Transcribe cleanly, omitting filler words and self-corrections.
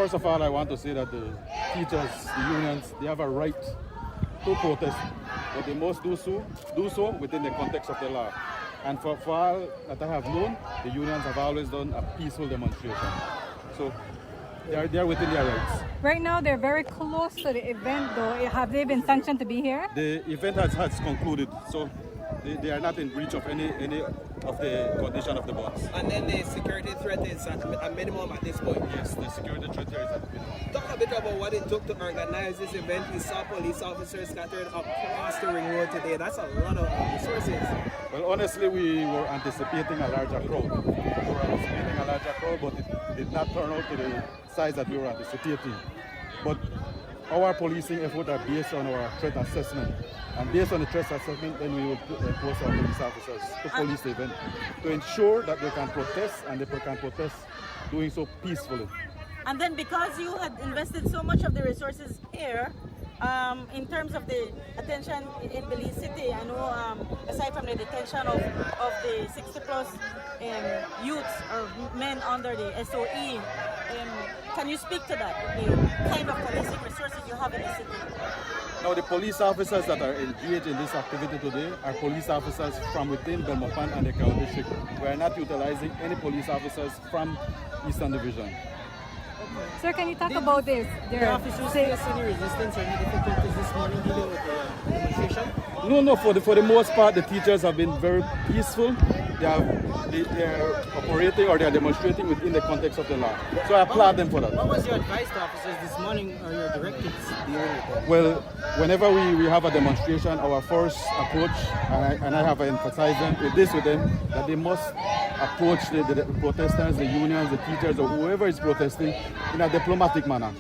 first of all, I want to say that the teachers, the unions, they have a right to protest, but they must do so within the context of the law. And for all that I have known, the unions have always done a peaceful demonstration. So they are within their rights. Right now, they're very close to the event, though. Have they been sanctioned to be here? The event has concluded, so they are not in breach of any of the condition of the bonds. And then the security threat is at a minimum at this point. Yes, the security threat here is at the minimum. Talk a bit about what it took to organize this event. We saw police officers scattered across the ring road today. That's a lot of resources. Well, honestly, we were anticipating a larger crowd. But it did not turn out to the size that we were anticipating. But our policing efforts are based on our threat assessment. And based on the threat assessment, then we will post our police officers to police the event to ensure that they can protest, and they can protest doing so peacefully. And then because you had invested so much of the resources here, in terms of the attention in Belize City, I know aside from the detention of the 60 plus youths or men under the SOE, can you speak to that, the kind of policing resources you have in the city? Now, the police officers that are engaged in this activity today are police officers from within Belmopan and the Crown District. We are not utilizing any police officers from Eastern Division. Sir, can you talk about this? The officers face any resistance or any difficulties this morning dealing with the demonstration? No. For the most part, the teachers have been very peaceful. They are operating or they are demonstrating within the context of the law. So I applaud them for that. What was your advice to officers this morning, or your directives dealing with that? Well, whenever we have a demonstration, our first approach, and I have emphasized with them, that they must approach the protesters, the unions, the teachers, or whoever is protesting in a diplomatic manner.